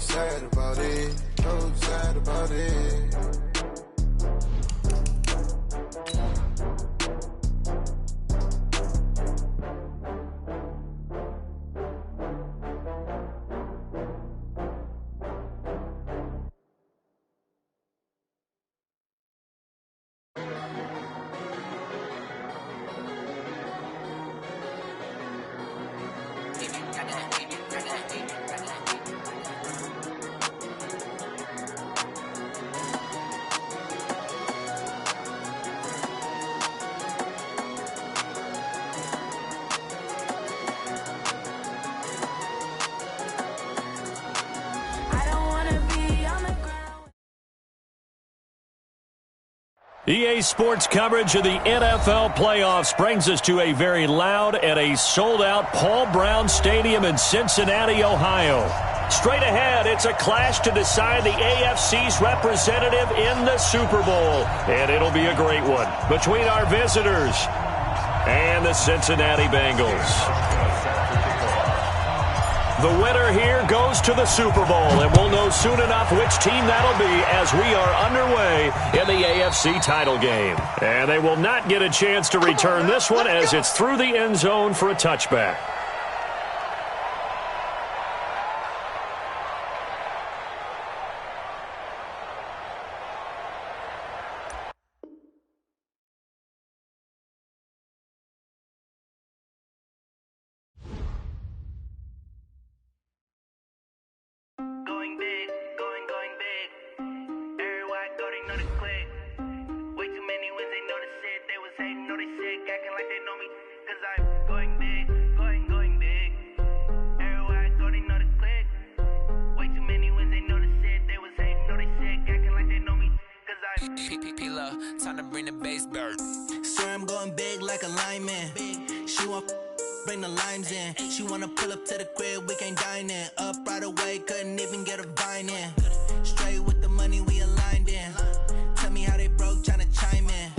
sad about it, so sad about it. EA Sports coverage of the NFL playoffs brings us to a very loud and a sold-out Paul Brown Stadium in Cincinnati, Ohio. Straight ahead, it's a clash to decide the AFC's representative in the Super Bowl. And it'll be a great one between our visitors and the Cincinnati Bengals. The winner here goes to the Super Bowl, and we'll know soon enough which team that'll be as we are underway in the AFC title game. And they will not get a chance to return this one as it's through the end zone for a touchback. Time to bring the bass bird. Swear I'm going big like a lineman. She want bring the limes in. She wanna pull up to the crib, we can't dine in. Up right away, couldn't even get a vine in. Straight with the money we aligned in. Tell me how they broke, tryna chime in.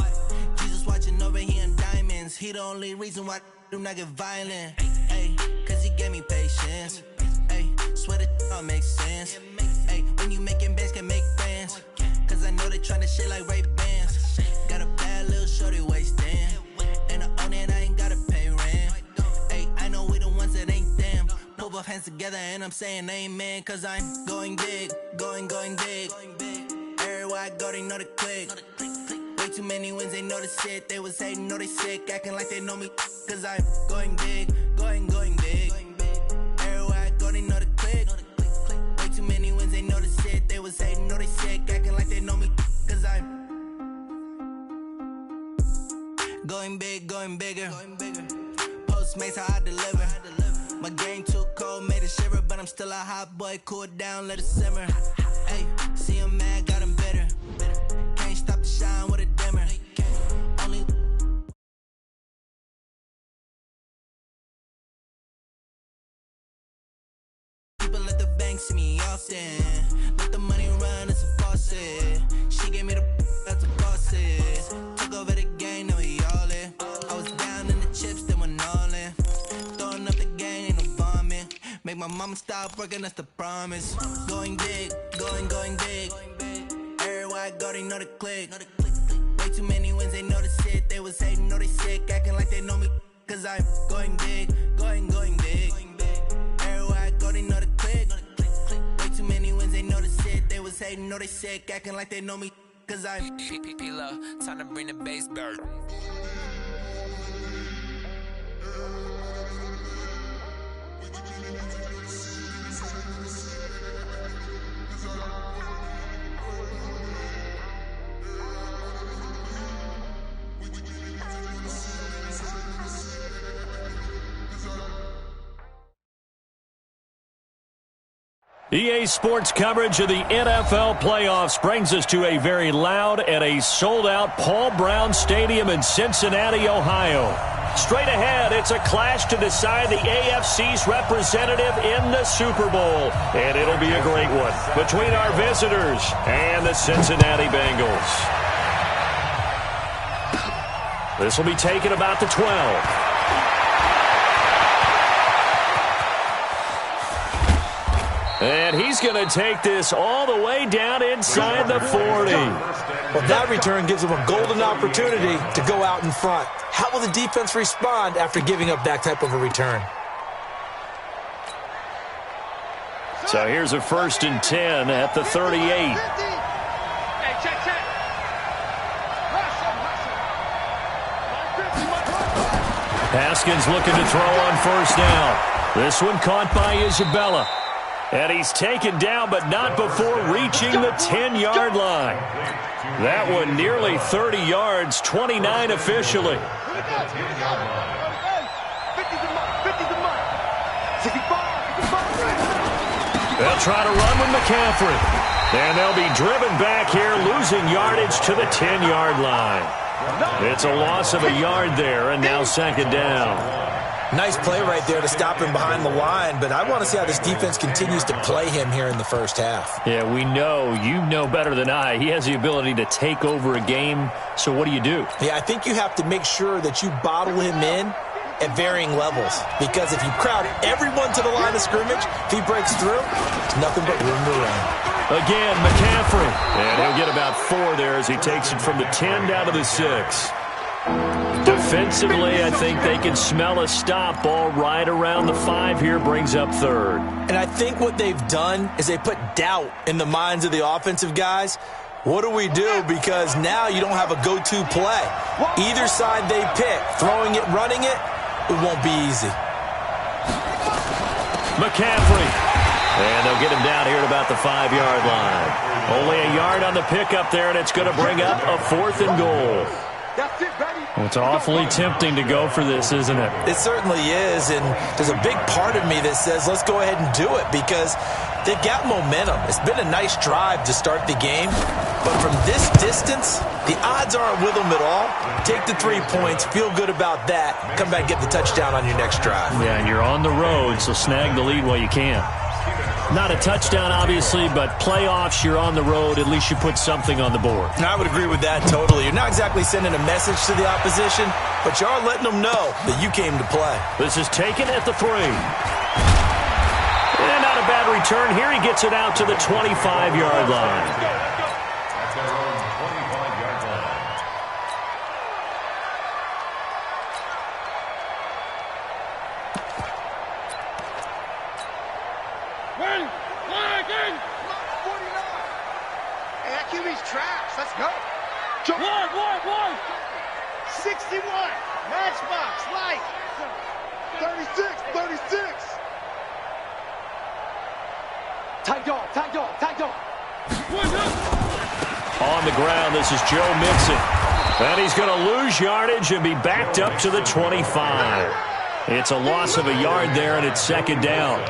Jesus watching over here in diamonds. He the only reason why I do not get violent. Ay, cause he gave me patience. Ay, swear that all makes sense. Ay, when you making bands can make friends. Cause I know they tryna shit like Ray-Bans. Got a bad little shorty wasting. And I own it, I ain't gotta pay rent. Ay, I know we the ones that ain't them. Put both hands together and I'm saying amen. Cause I'm going big, going big. Everywhere I go, they know the click. Way too many wins, they know the shit. They was hating, know they sick, acting like they know me. Cause I'm going big, going big. Everywhere I go, they know the click. Way too many wins, they know the shit. They was hating, know they sick, acting like they know me. Cause I'm going big, going bigger. Postmates how I deliver. My game too cold, made it shiver. But I'm still a hot boy, cool it down, let it simmer. Hey, see him mad, got him bitter. Can't stop the shine with a dimmer. Only people at the bank see me often. Let the money run, it's a faucet. She gave me the that's a faucet. Took over the game, now we all in. I was down in the chips, then went all in. Throwing up the game, ain't no bombing. Make my mama stop working, that's the promise. Going big, going big. Everywhere I go, they know the click. Way too many wins, they know the shit. They was hating, know they sick, acting like they know me. Cause I'm going big, going big. Everywhere I go, they know the click. Way too many wins, they know the shit. They was hating, know they sick, acting like they know me. Cause I'm P-P-P-Love, time to bring the bass bird. EA Sports coverage of the NFL playoffs brings us to a very loud and a sold-out Paul Brown Stadium in Cincinnati, Ohio. Straight ahead, it's a clash to decide the AFC's representative in the Super Bowl. And it'll be a great one between our visitors and the Cincinnati Bengals. This will be taken about the 12. And he's going to take this all the way down inside the 40. Well, that return gives them a golden opportunity to go out in front. How will the defense respond after giving up that type of a return? So here's a 1st and 10 at the 38. Haskins looking to throw on 1st down. This one caught by Isabella. And he's taken down, but not before reaching the 10-yard line. That one nearly 30 yards, 29 officially. They'll try to run with McCaffrey. And they'll be driven back here, losing yardage to the 10-yard line. It's a loss of a yard there, and now 2nd down. Nice play right there to stop him behind the line, but I want to see how this defense continues to play him here in the first half. Yeah, we know. You know better than I. He has the ability to take over a game, so what do you do? Yeah, I think you have to make sure that you bottle him in at varying levels, because if you crowd everyone to the line of scrimmage, if he breaks through, it's nothing but room to run. Again, McCaffrey. And he'll get about 4 there as he takes it from the 10 down to the 6. Defensively, I think they can smell a stop. Ball right around the 5 here, brings up 3rd. And I think what they've done is they put doubt in the minds of the offensive guys. What do we do? Because now you don't have a go-to play. Either side they pick, throwing it, running it, it won't be easy. McCaffrey. And they'll get him down here at about the 5-yard line. Only a yard on the pickup there, and it's going to bring up a 4th and goal. Well, it's awfully tempting to go for this, isn't it? It certainly is, and there's a big part of me that says let's go ahead and do it because they've got momentum. It's been a nice drive to start the game, but from this distance, the odds aren't with them at all. Take the 3 points, feel good about that, come back and get the touchdown on your next drive. Yeah, and you're on the road, so snag the lead while you can. Not a touchdown, obviously, but playoffs, you're on the road. At least you put something on the board. I would agree with that totally. You're not exactly sending a message to the opposition, but you are letting them know that you came to play. This is taken at the 3. And not a bad return. Here he gets it out to the 25-yard line. Let's go. One. 61. Matchbox. Light. 36. Tight dog. On the ground, this is Joe Mixon. And he's going to lose yardage and be backed up to the 25. It's a loss of a yard there, and it's 2nd down.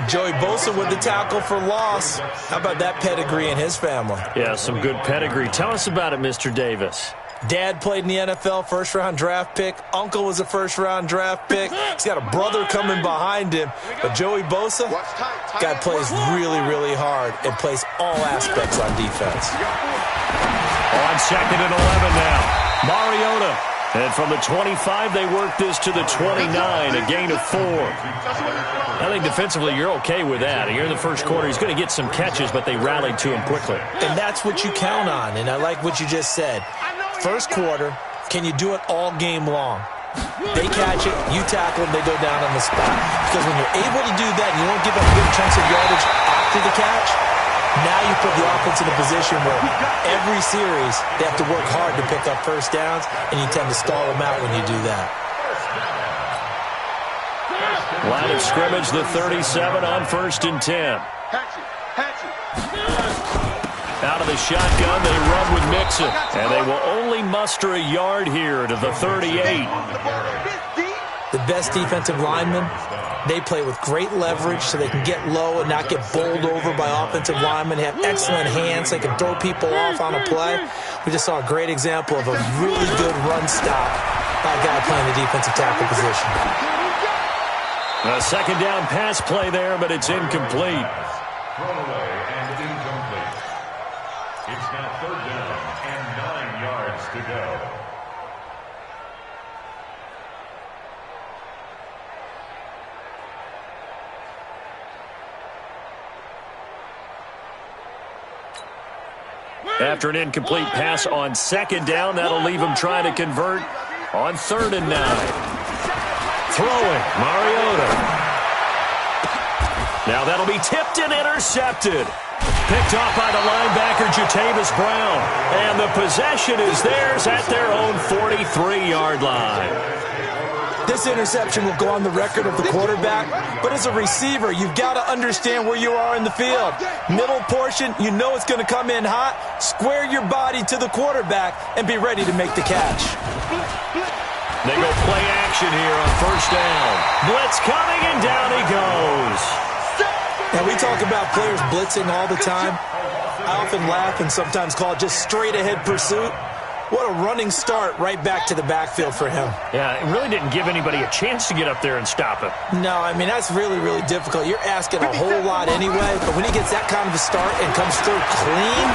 Joey Bosa with the tackle for loss. How about that pedigree in his family? Yeah, some good pedigree. Tell us about it, Mr. Davis. Dad played in the NFL, first-round draft pick. Uncle was a first-round draft pick. He's got a brother coming behind him. But Joey Bosa, guy plays really, really hard and plays all aspects on defense. On 2nd and 11 now. Mariota. And from the 25, they work this to the 29, a gain of 4. I think defensively you're okay with that. Here in the first quarter, he's going to get some catches, but they rallied to him quickly. And that's what you count on, and I like what you just said. First quarter, can you do it all game long? They catch it, you tackle them, they go down on the spot. Because when you're able to do that and you don't give up big chunks of yardage after the catch, now you put the offense in a position where every series they have to work hard to pick up first downs, and you tend to stall them out when you do that. Line of scrimmage, the 37 on 1st and 10. Out of the shotgun, they run with Mixon, and they will only muster a yard here to the 38. The best defensive linemen, they play with great leverage so they can get low and not get bowled over by offensive linemen. They have excellent hands. They can throw people off on a play. We just saw a great example of a really good run stop by a guy playing the defensive tackle position. A 2nd down pass play there, but it's incomplete. Thrown away and incomplete. It's now 3rd down and 9 yards to go. After an incomplete pass on second down, that'll leave him trying to convert on 3rd and 9. Throwing, Mariota. Now that'll be tipped and intercepted. Picked off by the linebacker, Jatavis Brown. And the possession is theirs at their own 43-yard line. This interception will go on the record of the quarterback, but as a receiver, you've got to understand where you are in the field. Middle portion, you know it's going to come in hot. Square your body to the quarterback and be ready to make the catch. They go play action here on 1st down. Blitz coming, and down he goes. Now, we talk about players blitzing all the time. I often laugh and sometimes call it just straight-ahead pursuit. What a running start right back to the backfield for him. Yeah, it really didn't give anybody a chance to get up there and stop him. No, I mean, that's really, really difficult. You're asking a whole lot anyway, but when he gets that kind of a start and comes through clean,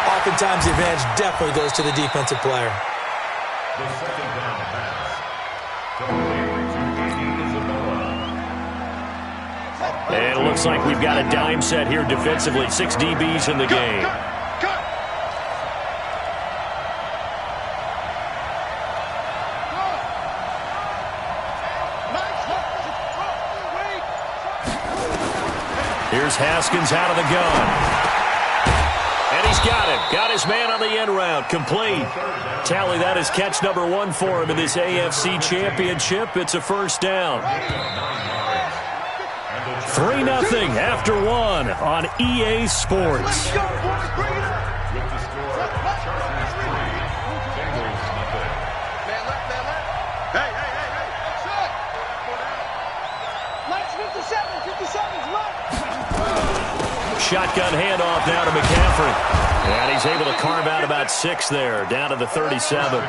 oftentimes the advantage definitely goes to the defensive player. The 2nd down pass. Complete to Isabella. And it looks like we've got a dime set here defensively. 6 DBs in the game. Here's Haskins out of the gun. And he's got it. Got his man on the end route. Complete. Tally, that is catch number 1 for him in this AFC Championship. It's a 1st down. 3-0 after 1 on EA Sports. With the score, Chargers 3, Bengals nothing. Hey. Lights 57's right. Shotgun handoff now to McCaffrey. And he's able to carve out about 6 there, down to the 37.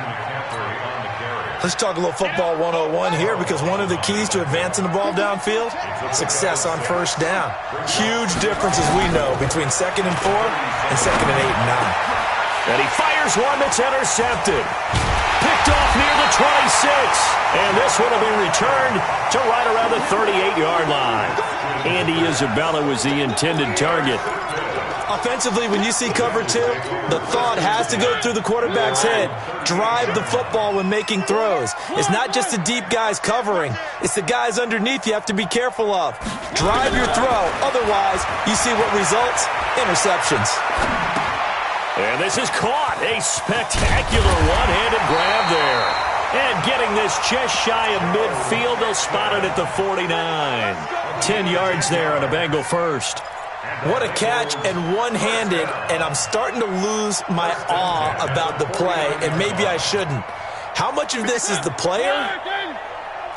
Let's talk a little football 101 here, because one of the keys to advancing the ball downfield, success on 1st down. Huge difference, as we know, between 2nd and 4 and 2nd and 8 and 9. And he fires one that's intercepted. Picked off near the 26. And this one will be returned to right around the 38-yard line. Andy Isabella was the intended target. Offensively, when you see cover 2, the thought has to go through the quarterback's head. Drive the football when making throws. It's not just the deep guys covering. It's the guys underneath you have to be careful of. Drive your throw. Otherwise, you see what results? Interceptions. And this is caught. A spectacular one-handed grab there. And getting this just shy of midfield, they'll spot it at the 49. 10 yards there on a Bengal first. What a catch, and one-handed, and I'm starting to lose my awe about the play, and maybe I shouldn't. How much of this is the player?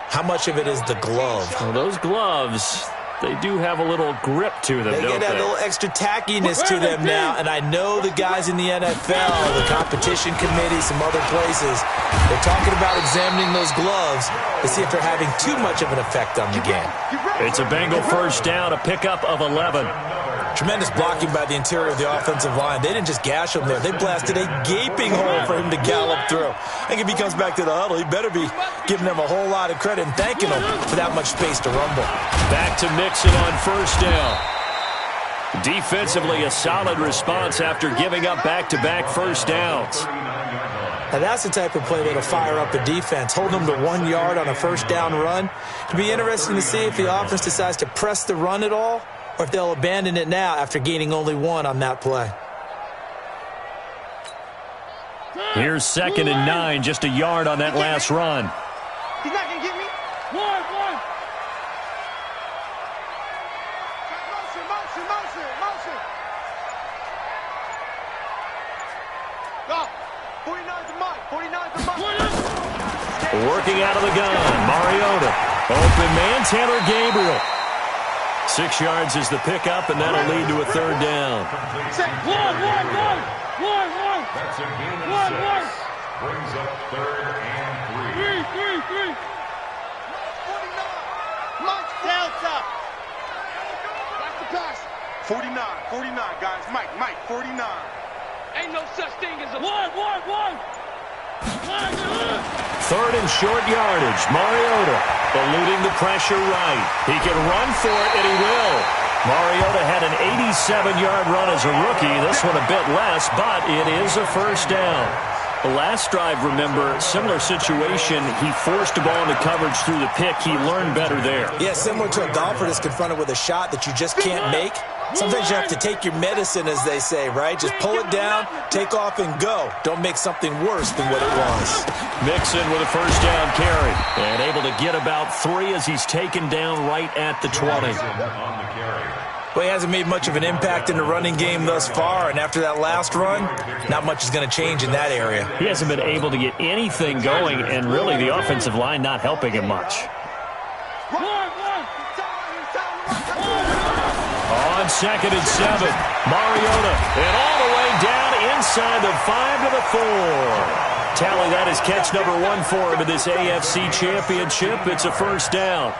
How much of it is the glove? Well, those gloves, they do have a little grip to them, They don't get that little extra tackiness to them now, and I know the guys in the NFL, the competition committee, some other places, they're talking about examining those gloves to see if they're having too much of an effect on the game. It's a Bengal first down, a pickup of 11. Tremendous blocking by the interior of the offensive line. They didn't just gash him there. They blasted a gaping hole for him to gallop through. I think if he comes back to the huddle, he better be giving them a whole lot of credit and thanking them for that much space to rumble. Back to Mixon on first down. Defensively, a solid response after giving up back-to-back first downs. Now that's the type of play that'll fire up a defense. Hold them to 1 yard on a first down run. It'll be interesting to see if the offense decides to press the run at all, or if they'll abandon it now after gaining only 1 on that play. Here's 2nd and 9, just a yard on that last run. He's not going to get me. One. Motion. Go. 49's the mic. Working out of the gun, Mariota. Open man, Taylor Gabriel. 6 yards is the pickup, and that'll lead to a third down. That's a gain of 6. Brings up 3rd and 3. 49. Mike Delta. Watch the pass. 49, guys. Mike, 49. Ain't no such thing as a one. 3rd and short yardage. Mariota eluding the pressure right. He can run for it, and he will. Mariota had an 87-yard run as a rookie. This one a bit less, but it is a first down. The last drive, remember, similar situation. He forced the ball into coverage through the pick. He learned better there. Yeah, similar to a golfer that's confronted with a shot that you just can't make. Sometimes you have to take your medicine, as they say, right? Just pull it down, take off, and go. Don't make something worse than what it was. Mixon with a first down carry. And able to get about 3 as he's taken down right at the 20. Well, he hasn't made much of an impact in the running game thus far, and after that last run, not much is going to change in that area. He hasn't been able to get anything going, and really the offensive line not helping him much. On 2nd and 7, Mariota, and all the way down inside the 5 to the 4. Tally that is catch number 1 for him in this AFC Championship. It's a first down.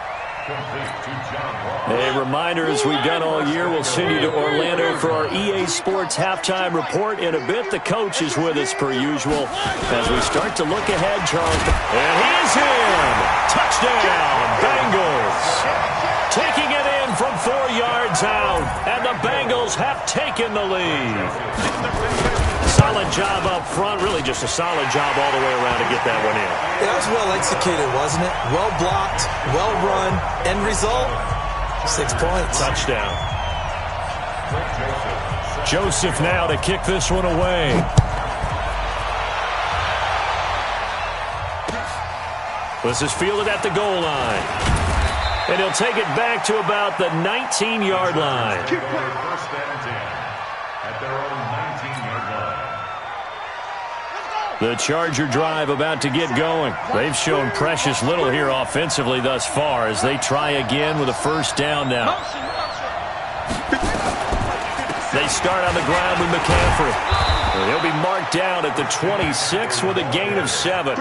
A reminder, as we've done all year, we'll send you to Orlando for our EA Sports halftime report. In a bit, the coach is with us per usual as we start to look ahead, Charles. And he's in! Touchdown, Bengals! Taking it in from 4 yards out, and the Bengals have taken the lead. Solid job up front, really just a solid job all the way around to get that one in. That was well executed, wasn't it? Well blocked, well run, end result, 6 points. Touchdown. Joseph now to kick this one away. This is fielded at the goal line. And he'll take it back to about the 19-yard line. First and 10 at their own 19-yard line. The Charger drive about to get going. They've shown precious little here offensively thus far as they try again with a first down now. They start on the ground with McCaffrey. He'll be marked down at the 26 with a gain of 7.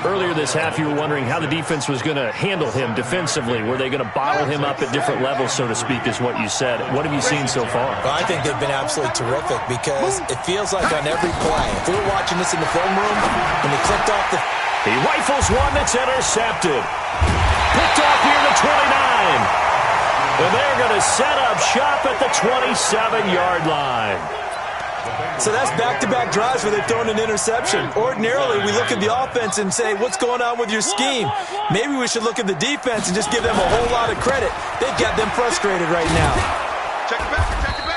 Earlier this half, you were wondering how the defense was going to handle him defensively. Were they going to bottle him up at different levels, so to speak, is what you said. What have you seen so far? Well, I think they've been absolutely terrific because it feels like on every play, if we were watching this in the film room, when he clicked off the... He rifles one that's intercepted. Picked off near the 29. And they're going to set up shop at the 27-yard line. So that's back-to-back drives where they've thrown an interception. Ordinarily, we look at the offense and say, what's going on with your scheme? Maybe we should look at the defense and just give them a whole lot of credit. They've got them frustrated right now.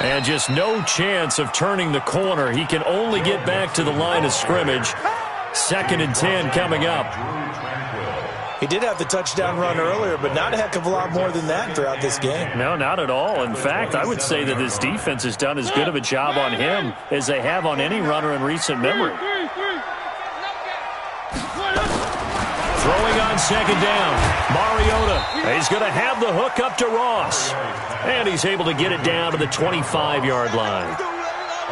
And just no chance of turning the corner. He can only get back to the line of scrimmage. 2nd and 10 coming up. He did have the touchdown run earlier, but not a heck of a lot more than that throughout this game. No, not at all. In fact, I would say that this defense has done as good of a job on him as they have on any runner in recent memory. Throwing on 2nd down. Mariota. He's going to have the hook up to Ross. And he's able to get it down to the 25-yard line. A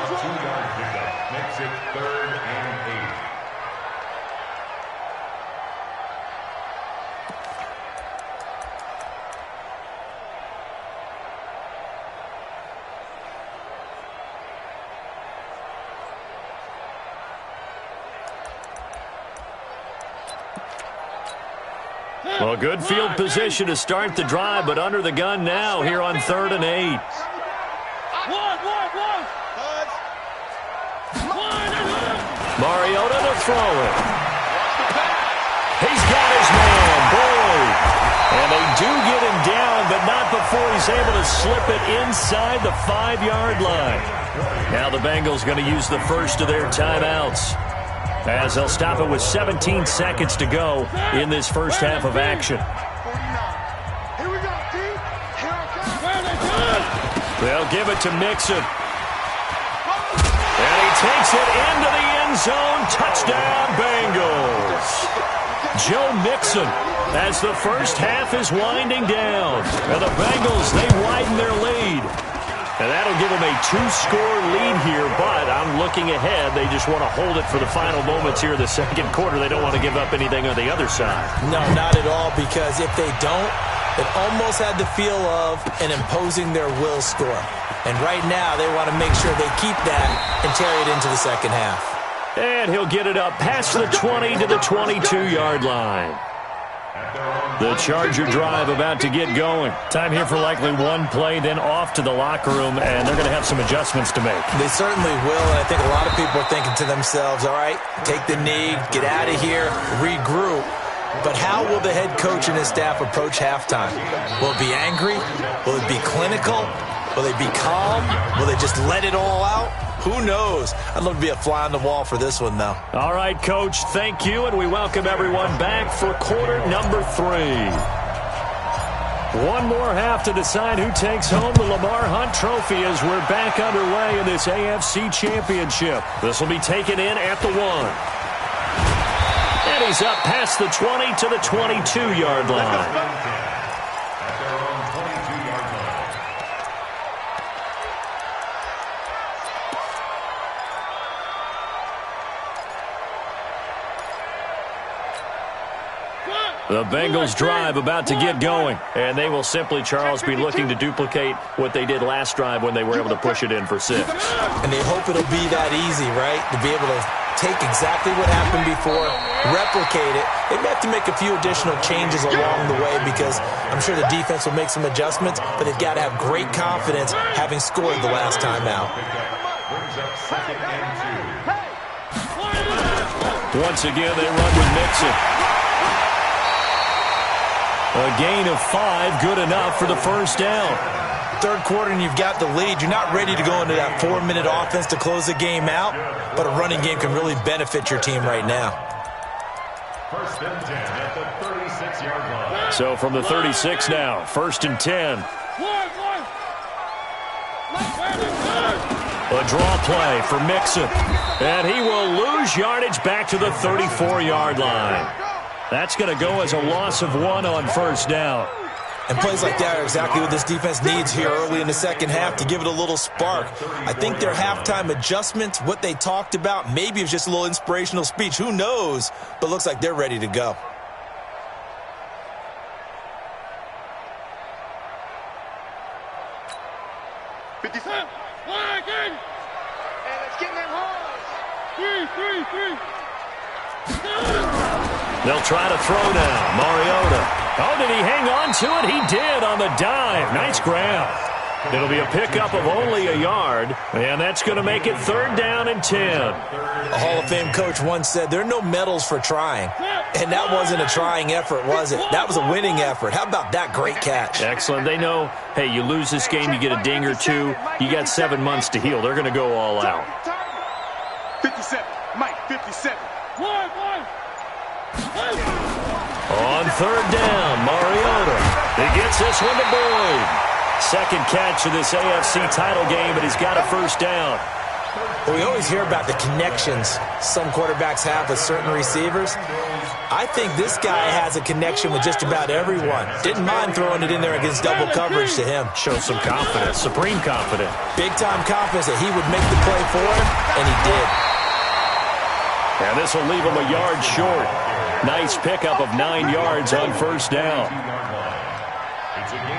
2-yard pickup makes it 3rd and 8. Well, good field position to start the drive, but under the gun now here on 3rd and 8. Mariota to throw it. He's got his man, Boyd. And they do get him down, but not before he's able to slip it inside the 5-yard line. Now the Bengals going to use the first of their timeouts, as they'll stop it with 17 seconds to go in this first half of action. They'll give it to Mixon. And he takes it into the end zone. Touchdown, Bengals. Joe Mixon, as the first half is winding down. And the Bengals, they widen their lead. And that'll give them a 2-score lead here, but I'm looking ahead. They just want to hold it for the final moments here in the second quarter. They don't want to give up anything on the other side. No, not at all, because if they don't, it almost had the feel of an imposing their will score. And right now, they want to make sure they keep that and carry it into the second half. And he'll get it up past the 20 to the 22-yard line. At their own The Charger drive about to get going. Time here for likely one play, then off to the locker room, and they're going to have some adjustments to make. They certainly will, and I think a lot of people are thinking to themselves, all right, take the knee, get out of here, regroup. But how will the head coach and his staff approach halftime? Will it be angry? Will it be clinical? Will they be calm? Will they just let it all out? Who knows? I'd love to be a fly on the wall for this one, though. All right, Coach, thank you, and we welcome everyone back for quarter number 3. One more half to decide who takes home the Lamar Hunt Trophy as we're back underway in this AFC Championship. This will be taken in at the 1. And he's up past the 20 to the 22-yard line. The Bengals drive about to get going, and they will simply, Charles, be looking to duplicate what they did last drive when they were able to push it in for 6. And they hope it'll be that easy, right, to be able to take exactly what happened before, replicate it. They may have to make a few additional changes along the way because I'm sure the defense will make some adjustments, but they've got to have great confidence having scored the last time out. Once again, they run with Mixon. A gain of 5, good enough for the first down. Third quarter and you've got the lead. You're not ready to go into that 4-minute offense to close the game out, but a running game can really benefit your team right now. First and 10 at the 36-yard line. So from the 36 now, first and 10. A draw play for Mixon. And he will lose yardage back to the 34-yard line. That's going to go as a loss of 1 on first down. And plays like that are exactly what this defense needs here early in the second half to give it a little spark. I think their halftime adjustments, what they talked about, maybe it's just a little inspirational speech. Who knows? But looks like they're ready to go. They'll try to throw now. Mariota. Oh, did he hang on to it? He did on the dive. Nice grab. It'll be a pickup of only a yard, and that's going to make it 3rd down and 10. A Hall of Fame coach once said there are no medals for trying. And that wasn't a trying effort, was it? That was a winning effort. How about that great catch? Excellent. They know, hey, you lose this game, you get a ding or 2. You got 7 months to heal. They're going to go all out. 57. Mike, 57. On 3rd down, Mariota. He gets this one to Boyd. Second catch of this AFC title game, but he's got a first down. Well, we always hear about the connections some quarterbacks have with certain receivers. I think this guy has a connection with just about everyone. Didn't mind throwing it in there against double coverage to him. Shows some confidence, supreme confidence. Big-time confidence that he would make the play for him, and he did. And this will leave him a yard short. Nice pickup of 9 yards on first down.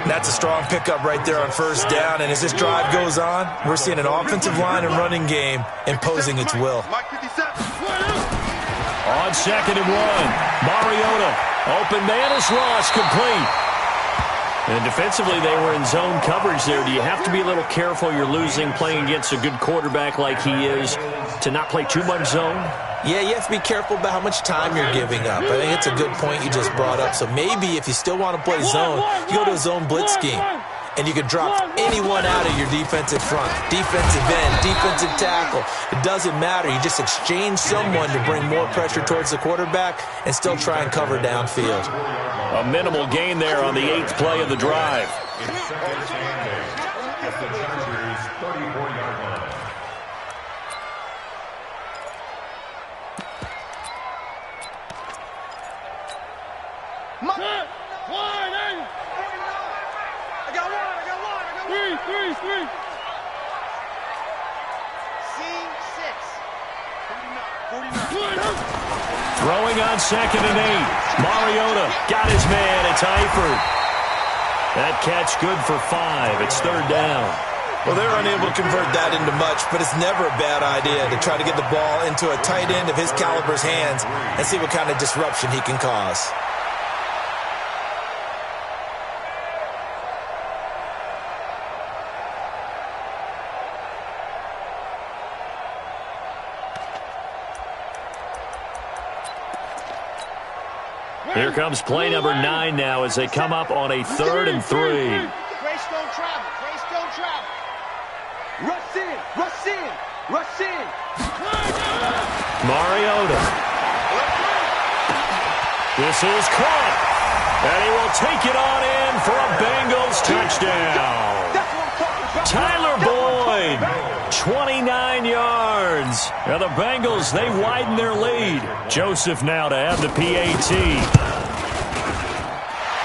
That's a strong pickup right there on first down. And as this drive goes on, we're seeing an offensive line and running game imposing its will. On 2nd and 1, Mariota. Open man is lost, complete. And defensively, they were in zone coverage there. Do you have to be a little careful? You're losing playing against a good quarterback like he is to not play too much zone? Yeah, you have to be careful about how much time you're giving up. I think it's a good point you just brought up. So maybe if you still want to play zone, you go to a zone blitz scheme. And you can drop anyone out of your defensive front, defensive end, defensive tackle. It doesn't matter. You just exchange someone to bring more pressure towards the quarterback and still try and cover downfield. A minimal gain there on the 8th play of the drive. Throwing on 2nd and 8. Mariota got his man. It's Eifert. That catch good for 5. It's 3rd down. Well, they're unable to convert that into much, but it's never a bad idea to try to get the ball into a tight end of his caliber's hands and see what kind of disruption he can cause. Here comes play number 9 now as they come up on a 3rd and 3. Grace don't travel. Grace don't travel. Rush in. Rush in. Rush in. Mariota. This is caught. And he will take it on in for a Bengals touchdown. Tyler Boyd, 29 yards. Now the Bengals, they widen their lead. Joseph now to have the PAT.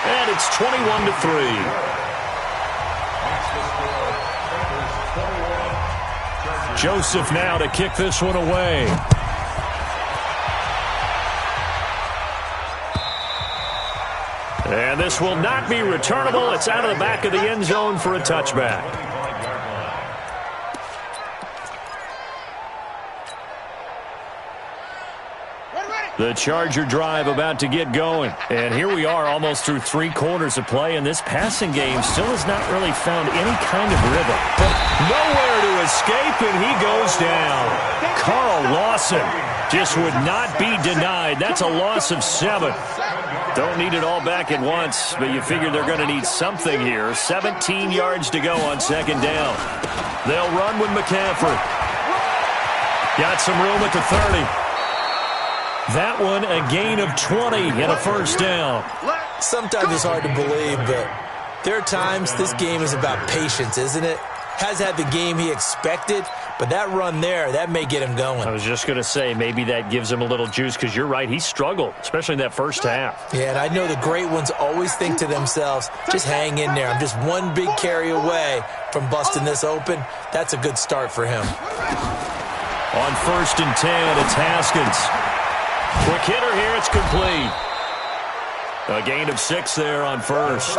And it's 21-3. Joseph now to kick this one away. And this will not be returnable. It's out of the back of the end zone for a touchback. The Charger drive about to get going. And here we are almost through 3 quarters of play, and this passing game still has not really found any kind of rhythm. Nowhere to escape, and he goes down. Carl Lawson just would not be denied. That's a loss of 7. Don't need it all back at once, but you figure they're going to need something here. 17 yards to go on 2nd down. They'll run with McCaffrey. Got some room at the 30. That one a gain of 20 and a 1st down. Sometimes it's hard to believe, but there are times this game is about patience, isn't it? Has had the game he expected, but that run there, that may get him going. I was just going to say, maybe that gives him a little juice, because you're right, he struggled, especially in that 1st half. Yeah, and I know the great ones always think to themselves, just hang in there. I'm just one big carry away from busting this open. That's a good start for him. On 1st and 10, it's Haskins. Quick hitter here, it's complete. A gain of 6 there on 1st.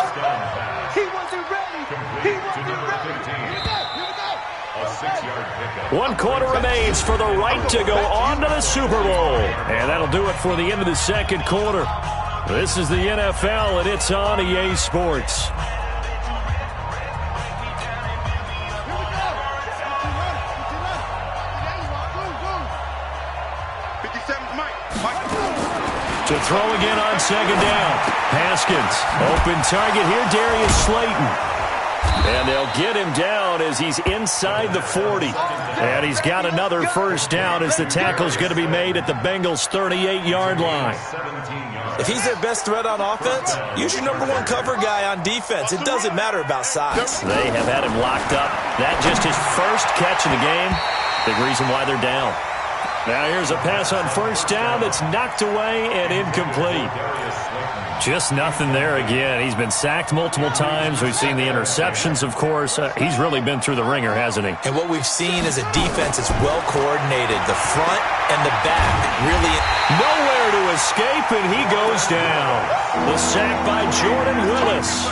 He wasn't ready. He wasn't ready. Here we go. Here we go. A 6-yard pickup. 1 quarter remains for the right to go on to the Super Bowl. And that'll do it for the end of the 2nd quarter. This is the NFL, and it's on EA Sports. To throw again on 2nd down. Haskins, open target here, Darius Slayton. And they'll get him down as he's inside the 40. And he's got another 1st down as the tackle's going to be made at the Bengals' 38-yard line. If he's their best threat on offense, use your #1 cover guy on defense. It doesn't matter about size. They have had him locked up. That just his 1st catch of the game. Big reason why they're down. Now here's a pass on 1st down that's knocked away and incomplete. Just nothing there again. He's been sacked multiple times. We've seen the interceptions, of course. He's really been through the ringer, hasn't he? And what we've seen is a defense that's well coordinated. The front and the back really... Nowhere to escape, and he goes down. The sack by Jordan Willis.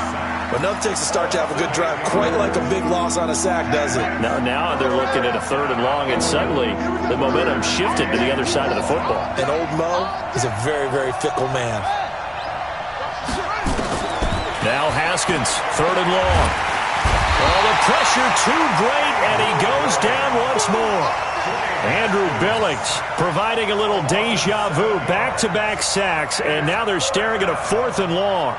But enough takes to start to have a good drive. Quite like a big loss on a sack, does it? Now they're looking at a 3rd and long, and suddenly the momentum shifted to the other side of the football. And old Mo is a very, very fickle man. Now Haskins, 3rd and long. Oh, the pressure too great, and he goes down once more. Andrew Billings providing a little deja vu, back-to-back sacks, and now they're staring at a 4th and long.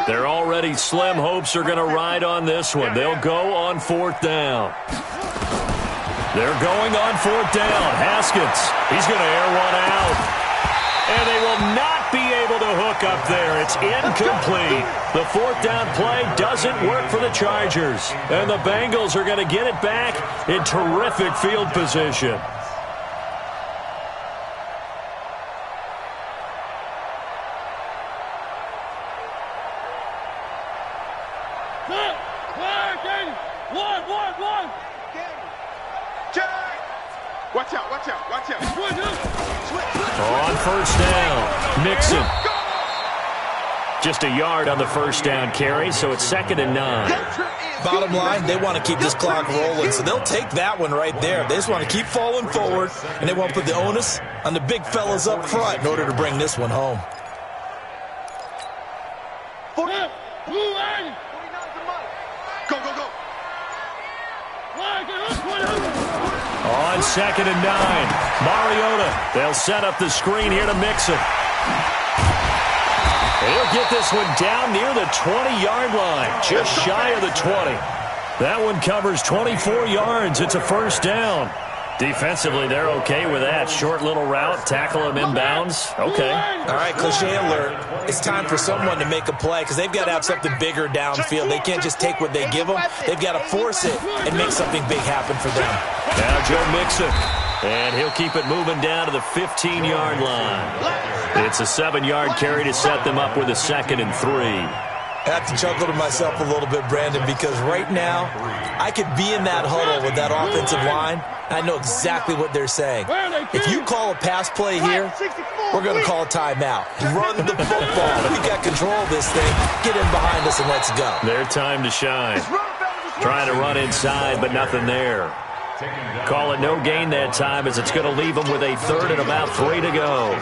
Their already slim hopes are going to ride on this one. They'll go on 4th down. They're going on 4th down. Haskins, he's going to air one out. And they will not be able to hook up there. It's incomplete. The 4th down play doesn't work for the Chargers. And the Bengals are going to get it back in terrific field position. Watch out, watch out, watch out. On 1st down, Mixon. Just a yard on the 1st down carry, so it's 2nd and 9. Bottom line, they want to keep this clock rolling, so they'll take that one right there. They just want to keep falling forward, and they want to put the onus on the big fellas up front in order to bring this one home. Go, go, go. On 2nd and 9, Mariota. They'll set up the screen here to Mixon. He'll get this one down near the 20-yard line, just shy of the 20. That one covers 24 yards. It's a first down. Defensively, they're okay with that. Short little route, tackle him inbounds. Okay. All right, cliche alert. It's time for someone to make a play because they've got to have something bigger downfield. They can't just take what they give them. They've got to force it and make something big happen for them. Now Joe Mixon. And he'll keep it moving down to the 15-yard line. It's a 7-yard carry to set them up with a 2nd and 3. I have to chuckle to myself a little bit, Brandon, because right now I could be in that huddle with that offensive line. I know exactly what they're saying. If you call a pass play here, we're going to call a timeout. Run the football. We got control of this thing. Get in behind us and let's go. Their time to shine. Trying to run inside, but nothing there. Call it no gain that time as it's going to leave them with a 3rd and about 3 to go.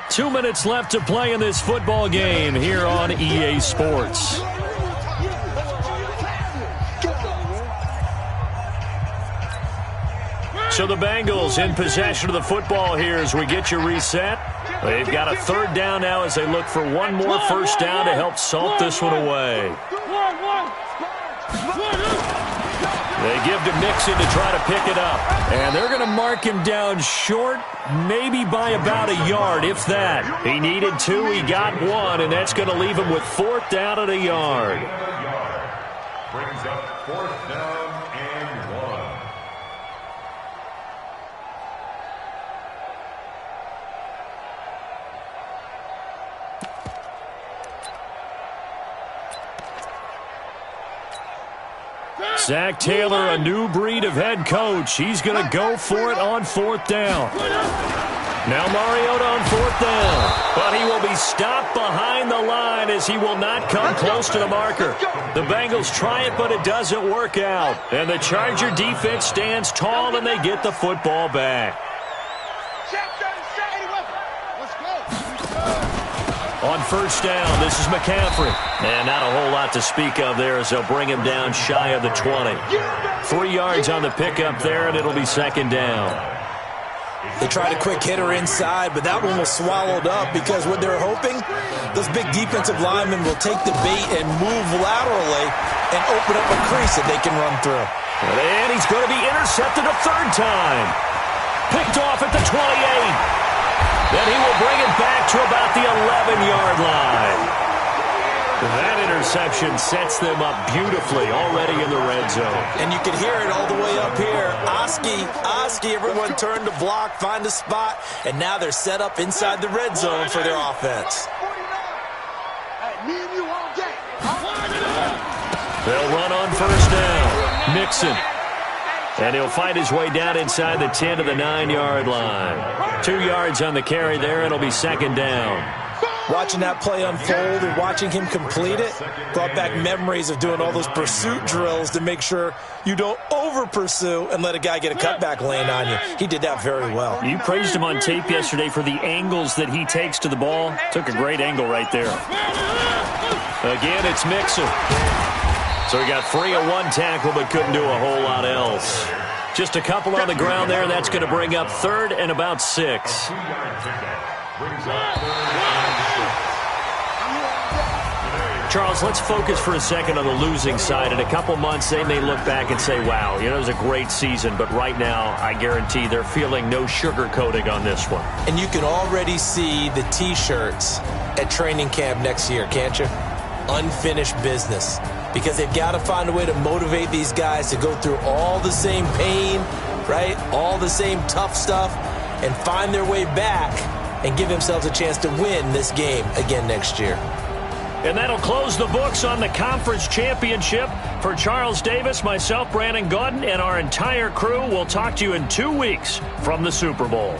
2 minutes left to play in this football game here on EA Sports. So the Bengals in possession of the football here as we get you reset. They've got a 3rd down now as they look for one more first down to help salt this one away. They give to Mixon to try to pick it up. And they're going to mark him down short, maybe by about a yard, if that. He needed 2, he got 1, and that's going to leave him with 4th down at a yard. Brings up 4th down and 1. Zach Taylor, a new breed of head coach. He's going to go for it on 4th down. Now Mariota on 4th down. But he will be stopped behind the line as he will not come close to the marker. The Bengals try it, but it doesn't work out. And the Charger defense stands tall and they get the football back. On 1st down, this is McCaffrey. And not a whole lot to speak of there as they'll bring him down shy of the 20. 3 yards on the pickup there, and it'll be 2nd down. They tried a quick hitter inside, but that one was swallowed up because what they're hoping, those big defensive linemen will take the bait and move laterally and open up a crease that they can run through. And he's going to be intercepted a 3rd time. Picked off at the 28. Then he will bring it back to about the 11-yard line. That interception sets them up beautifully already in the red zone. And you can hear it all the way up here. Oski, everyone turned to block, find a spot, and now they're set up inside the red zone for their offense. They'll run on 1st down. Mixon. And he'll fight his way down inside the 10 to the 9-yard line. 2 yards on the carry there. It'll be 2nd down. Watching that play unfold and watching him complete it brought back memories of doing all those pursuit drills to make sure you don't over-pursue and let a guy get a cutback lane on you. He did that very well. You praised him on tape yesterday for the angles that he takes to the ball. Took a great angle right there. Again, it's Mixon. So he got free of 1 tackle but couldn't do a whole lot else. Just a couple on the ground there. That's going to bring up 3rd and about 6. Charles, let's focus for a second on the losing side. In a couple months, they may look back and say, wow, it was a great season. But right now, I guarantee they're feeling no sugarcoating on this one. And you can already see the T-shirts at training camp next year, can't you? Unfinished business. Because they've got to find a way to motivate these guys to go through all the same pain, right? All the same tough stuff, and find their way back and give themselves a chance to win this game again next year. And that'll close the books on the conference championship. For Charles Davis, myself, Brandon Gaudin, and our entire crew, we'll talk to you in 2 weeks from the Super Bowl.